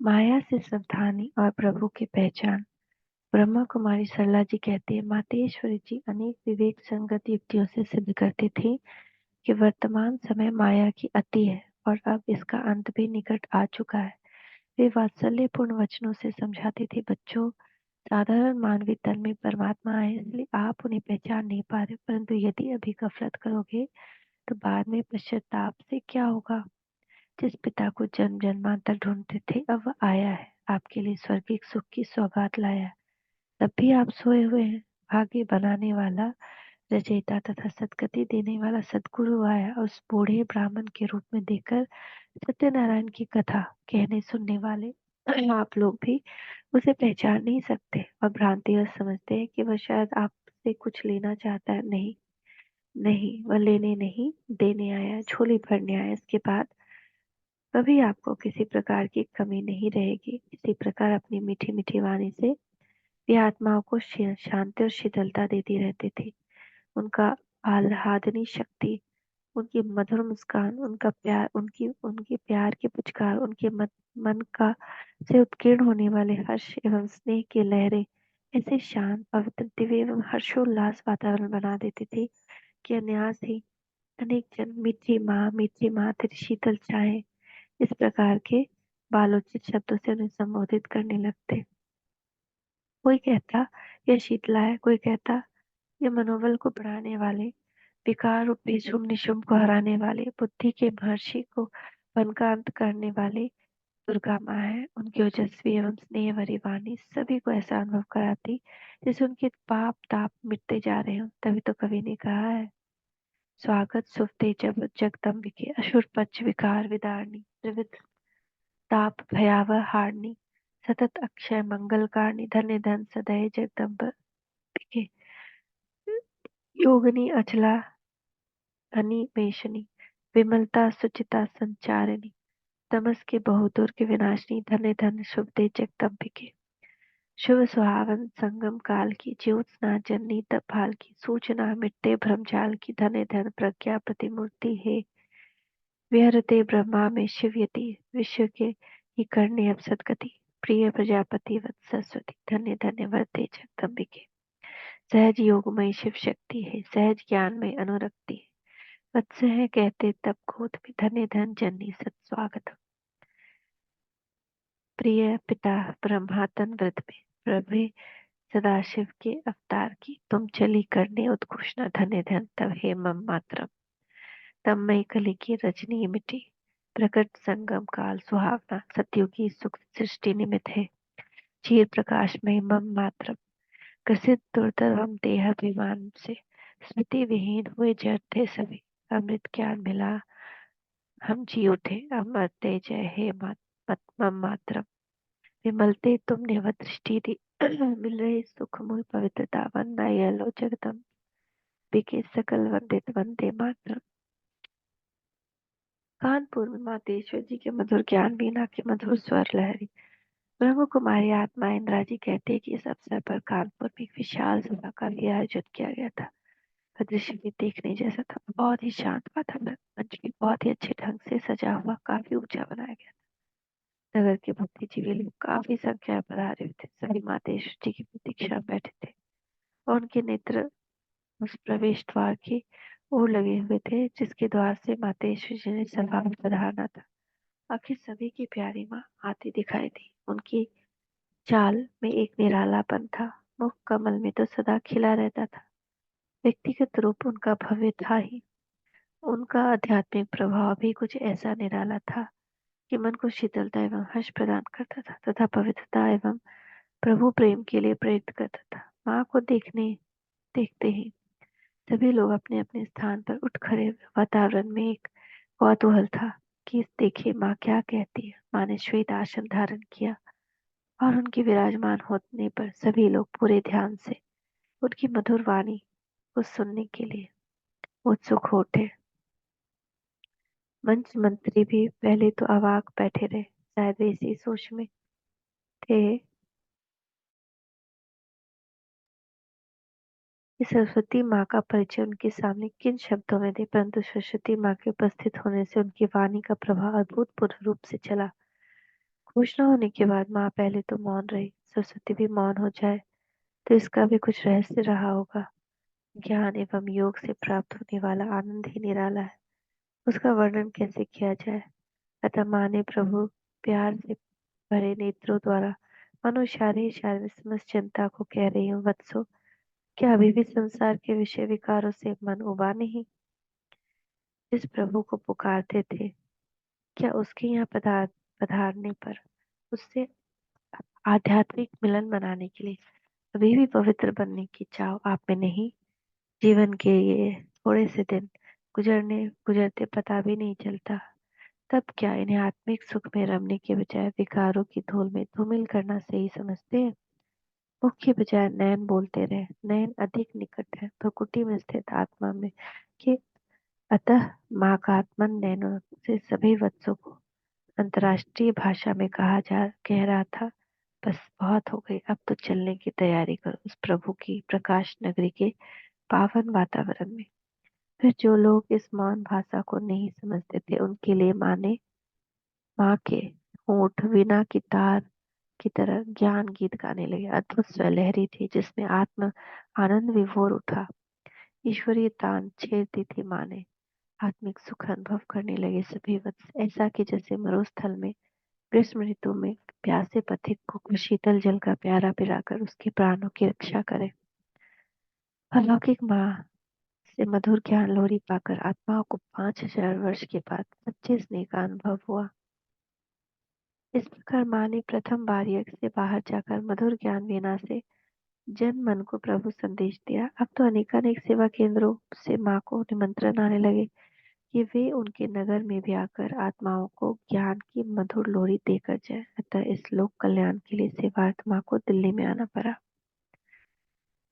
माया से सावधानी और प्रभु की पहचान। ब्रह्मा कुमारी सरला जी कहते हैं, मातेश्वरी जी अनेक विवेक संगत युक्तियों से सिद्ध करती थी कि वर्तमान समय माया की अति है और अब इसका अंत भी निकट आ चुका है। वे वात्सल्यपूर्ण वचनों से समझाती थी, बच्चों, साधारण मानवीय तन में परमात्मा है, इसलिए आप उन्हें पहचान नहीं पा रहे, परंतु यदि अभी गफलत करोगे तो बाद में पश्चाताप से क्या होगा। जिस पिता को जन्म जन्मांतर ढूंढते थे, अब वह आया है, आपके लिए स्वर्गिक सुख की सौगात लाया है। तब भी आप सोए हुए हैं। भाग्य बनाने वाला, रचयिता तथा सद्गति देने वाला सद्गुरु आया और उस बूढ़े ब्राह्मण के रूप में देखकर सत्यनारायण की कथा कहने सुनने वाले आप लोग भी उसे पहचान नहीं सकते और भ्रांतिवश समझते हैं कि वह शायद आपसे कुछ लेना चाहता है। नहीं, नहीं, वह लेने नहीं, देने आया, झोली भरने आया। इसके बाद कभी आपको किसी प्रकार की कमी नहीं रहेगी। इसी प्रकार अपनी मीठी मीठी वाणी से वे आत्माओं को शांति और शीतलता देती रहती थी। उनका आह्लादनी शक्ति, उनकी मधुर मुस्कान, उनका प्यार, उनकी उनकी प्यार की पुचकार, उनके मन का से उत्कीर्ण होने वाले हर्ष एवं स्नेह की लहरें ऐसे शांत, पवित्र, दिव्य एवं हर्षोल्लास वातावरण बना देती थी कि अनायास ही अनेक जन मीठी माँ तेरी शीतल चाहे इस प्रकार के बालोचित शब्दों से उन्हें संबोधित करने लगते। कोई कहता यह शीतला है, कोई कहता ये मनोबल को बढ़ाने वाले, विकार रूपी शुभ निशुभ को हराने वाले, बुद्धि के महर्षि को वन का अंत करने वाले दुर्गा माँ है। उनकी ओजस्वी एवं स्नेह भरी वाणी सभी को ऐसा अनुभव कराती जैसे उनके पाप ताप मिटते जा रहे हो। तभी तो कवि ने कहा है, स्वागत सुफते जब जगदम्बिके, असुर पक्ष विकार विदारणी, त्रिविध ताप भयावह हारणी, सतत अक्षय मंगल कारणी, धन्य धन सदय जगदम्बिके, योगिनी अचला अनिमेषणी, विमलता सुचिता संचारिणी, तमस के बहुदूर के विनाशिनी, धन्य धन शुभ दे जगदम्बिके। शुभ सुहावन संगम काल की, ज्योत्सना जननी तब भाल की, सूचना मिटते भ्रमजाल की, धन्य धन प्रज्ञा प्रतिमूर्ति है। विहरते ब्रह्मा में शिवयति, विश्व के ही करने अब सदगति, प्रिय प्रजापति वत्स सरस्वती, धन्य धन्य वरते जगदम्बिके। सहज योगमय शिव शक्ति है, सहज ज्ञान में अनुरक्ति है, वत्स है कहते तब गोद में, धन्य धन जननी सत स्वागत। प्रिय पिता ब्रह्मातन व्रत में, प्रभे सदाशिव के अवतार की, तुम चली करने उद्घोषणा, धन्य धन तब हे मम मातरम। तब मई कली की रजनी मिटी, प्रकट संगम काल सुहावना, सतयुगी सुख सृष्टि निमित है, चीर प्रकाश में मम मातरम। ग्रसित दुर्धर्म देह अभिमान से, स्मृति विहीन हुए जड़ थे सभी, अमृत ज्ञान मिला हम जी उठे, अमर तेज हे मम मातरम। विमलते तुमने वह दृष्टि दी मिल रही सुखमय पवित्रता, वंदना यह लो जगदम बिके सकल वंदित वंदे मातरम। कानपुर में मातेश्वर जी के मधुर ज्ञान वीणा के मधुर स्वर लहरी। ब्रह्म कुमारी आत्मा इंदिरा जी कहते हैं कि इस अवसर पर कानपुर में एक विशाल सभा का भी आयोजित किया गया था। वह दृश्य भी देखने जैसा था। बहुत ही शांत वातावरण, मंच भी बहुत ही अच्छे ढंग से सजा हुआ, काफी ऊंचा बनाया गया। नगर के बुद्धिजीवी लोग काफी संख्या में पधारे हुए थे। सभी मातेश्वर जी की प्रतीक्षा में बैठे थे और उनके नेत्र उस प्रवेश द्वार की ओर लगे हुए थे जिसके द्वार से मातेश्वर जी ने सभा में पधारना था। आखिर सभी की प्यारी माँ आती दिखाई दी। उनकी चाल में एक निरालापन था। मुख कमल में तो सदा खिला रहता था। व्यक्तिगत रूप उनका भव्य था ही, उनका आध्यात्मिक प्रभाव भी कुछ ऐसा निराला था कि मन को शीतलता एवं हर्ष प्रदान करता था तथा पवित्रता एवं प्रभु प्रेम के लिए प्रेरित करता था। माँ को देखते ही सभी लोग अपने अपने स्थान पर उठ खड़े हुए। वातावरण में एक कौतूहल था कि देखिए माँ क्या कहती है। माँ ने श्वेत आसन धारण किया और उनके विराजमान होने पर सभी लोग पूरे ध्यान से उनकी मधुर वाणी को सुनने के लिए उत्सुक हो उठे। मंच मंत्री भी पहले तो अवाक बैठे रहे, शायद वे इसी सोच में थे कि सरस्वती माँ का परिचय उनके सामने किन शब्दों में दे, परंतु सरस्वती माँ के उपस्थित होने से उनकी वाणी का प्रभाव अभूतपूर्व रूप से चला। कुछ न होने के बाद माँ पहले तो मौन रही, सरस्वती भी मौन हो जाए तो इसका भी कुछ रहस्य रहा होगा। ज्ञान एवं योग से प्राप्त होने वाला आनंद ही निराला है, उसका वर्णन कैसे किया जाए। अतः माँ ने प्रभु प्यार से भरे नेत्रों द्वारा मानो इशारे इशारे में समस्त जनता को कह रही हूँ, वत्सो, क्या अभी भी संसार के विषय विकारों से मन उबा नहीं? जिस प्रभु को पुकारते थे, क्या उसके यहाँ पधारने पर उससे आध्यात्मिक मिलन मनाने के लिए अभी भी पवित्र बनने की चाव आप में नहीं? जीवन के ये थोड़े से दिन गुजरते पता भी नहीं चलता, तब क्या इन्हें आत्मिक सुख में रमने के बजाय विकारों की धूल में धूमिल करना सही समझते हैं? मुख के बजाय नयन बोलते रहे, नयन अधिक निकट है भ्रुकुटी में स्थित आत्मा में कि अतः माँ का आत्मन नयनों से सभी वत्सों को अंतर्राष्ट्रीय भाषा में कह रहा था, बस बहुत हो गई, अब तो चलने की तैयारी करो उस प्रभु की प्रकाश नगरी के पावन वातावरण में। फिर जो लोग इस मौन भाषा को नहीं समझते थे उनके लिए माँ के होंठ वीणा की तार की तरह ज्ञान गीत गाने लगे। अद्भुत स्वर लहरी थी जिसमें आत्म आनंद विभोर उठा। ईश्वरीय तान छेड़ती थी माँ ने। आत्मिक सुख अनुभव करने लगे सभी वत्स, ऐसा कि जैसे मरुस्थल में ग्रीष्म ऋतु में प्यासे पथिक को शीतल जल का प्यारा पिलाकर उसके प्राणों की रक्षा करे। अलौकिक माँ से मधुर ज्ञान लोरी पाकर आत्माओं को 5,000 वर्ष के बाद सच्चे स्नेह का अनुभव हुआ। इस प्रकार माँ ने प्रथम बार यज्ञ से बाहर जाकर मधुर ज्ञान वीणा से जन मन को प्रभु संदेश दिया। अब तो अनेकानेक सेवा केंद्रों से माँ को निमंत्रण आने लगे कि वे उनके नगर में भी आकर आत्माओं को ज्ञान की मधुर लोरी देकर जाए। अतः इस लोक कल्याण के लिए सेवार्थ माँ को दिल्ली में आना पड़ा।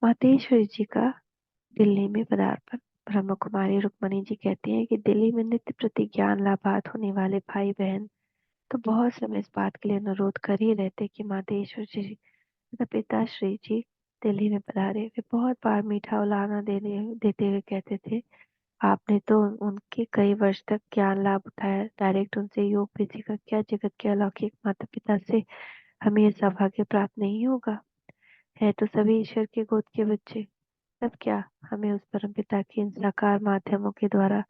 मातेश्वरी जी का दिल्ली में पदार्पण। ब्रह्म कुमारी रुक्मणी जी कहती हैं कि दिल्ली में नित्य प्रति ज्ञान लाभात होने वाले भाई बहन तो बहुत समय इस बात के लिए अनुरोध कर ही रहते कि मातेश्वर जी तथा पिता श्री जी दिल्ली में पधारे। वे बहुत बार मीठा उलाहना देते हुए कहते थे, आपने तो उनके कई वर्ष तक ज्ञान लाभ उठाया, डायरेक्ट उनसे योग विधि का क्या जगत के अलौकिक माता पिता से हमें यह सौभाग्य प्राप्त नहीं होगा? है तो सभी ईश्वर के गोद के बच्चे, तब क्या हमें उस परम पिता के इन साकार माध्यमों के द्वारा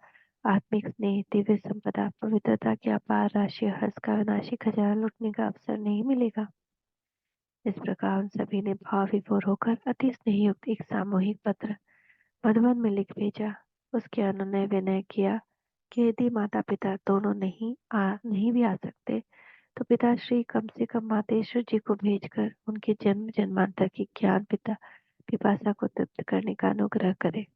आत्मिक स्नेह, दिव्य संपदा, पवित्रता की अपार राशि, हर्ष का विनाशी खजाना लुटने का अवसर नहीं मिलेगा? इस प्रकार उन सभी ने भाव विभोर होकर अति स्नेहयुक्त एक सामूहिक पत्र मधुबन में लिख भेजा। उसके अनुनय विनय किया कि यदि माता पिता दोनों नहीं भी आ सकते तो पिताश्री कम से कम मातेश्वर जी को भेजकर उनके जन्म जन्मांतर की ज्ञान पिता पिपासा को तृप्त करने का अनुग्रह करे।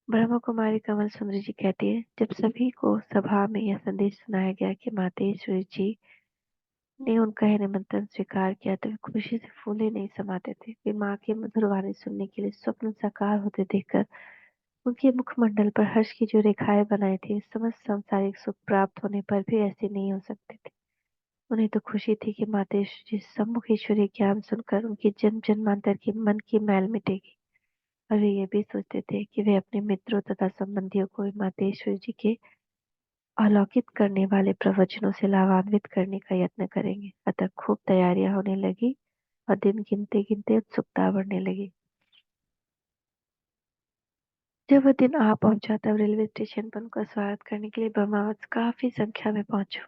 ब्रह्म कुमारी कमल सुंदरी जी कहती है, जब सभी को सभा में यह संदेश सुनाया गया कि मातेश्वरी जी ने उनका यह निमंत्रण स्वीकार किया तो वे खुशी से फूले नहीं समाते थे। वे माँ की मधुर वाणी सुनने के लिए स्वप्न साकार होते देखकर उनके मुखमंडल पर हर्ष की जो रेखाएं बनाई थी, समस्त सांसारिक सुख प्राप्त होने पर भी ऐसे नहीं हो सकते थे। उन्हें तो खुशी थी कि मातेश्वरी जी सम्मुख ईश्वरीय ज्ञान सुनकर उनकी जन्म जन्मांतर की मन की मैल मिटेगी। और वे ये भी सोचते थे कि वे अपने मित्रों तथा संबंधियों को मातेश्वरी जी के अलौकिक करने वाले प्रवचनों से लाभान्वित करने का यत्न करेंगे। अतः खूब तैयारियां होने लगी और दिन गिनते गिनते उत्सुकता बढ़ने लगी। जब वह दिन आ पहुंचा तब रेलवे स्टेशन पर उनका स्वागत करने के लिए ब्रह्मावत काफी संख्या में पहुंचे।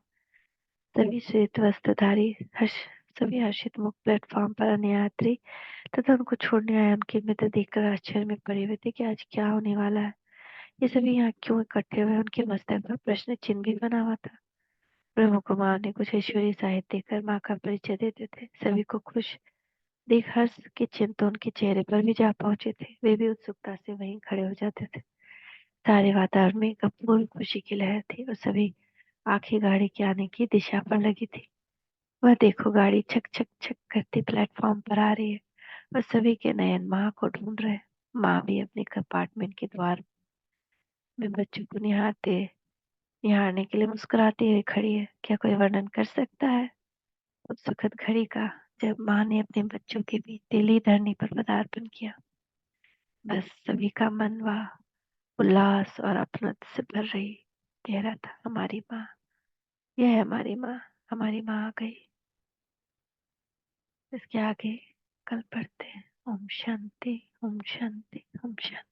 सभी श्वेत वस्त्रधारी हर्ष सभी हर्षित मुख प्लेटफॉर्म पर अन्य यात्री तथा उनको छोड़ने आए उनके मित्र देखकर आश्चर्य में पड़े हुए थे कि आज क्या होने वाला है। ये सभी यहाँ क्यों इकट्ठे हुए? उनके मस्तक पर प्रश्न चिन्ह भी बना हुआ था। ब्रह्म कुमार ने कुछ ईश्वरीय साहित्य देकर माँ का परिचय देते थे। सभी को खुश देख हर्ष के चिन्ह तो उनके चेहरे पर भी जा पहुंचे थे। वे भी उत्सुकता से वहीं खड़े हो जाते थे। सारे वातावरण में एक अपूर्व खुशी की लहर थी और सभी आंखें गाड़ी के आने की दिशा पर लगी थी। वह देखो, गाड़ी छक छक छक करती प्लेटफॉर्म पर आ रही है और सभी के नयन माँ को ढूंढ रहे। माँ भी अपने कंपार्टमेंट के द्वार में बच्चों को निहारने के लिए मुस्कुराती हुई खड़ी है। क्या कोई वर्णन कर सकता है उस सुखद घड़ी का जब माँ ने अपने बच्चों के बीच दिल्ली धरनी पर पदार्पण किया? बस सभी का मन वह उल्लास और अपनत्व से भर रही कह रहा था, हमारी माँ, यह है हमारी माँ, हमारी माँ आ गई। इसके आगे कल पढ़ते हैं। ओम शांति, ओम शांति, ओम शांति।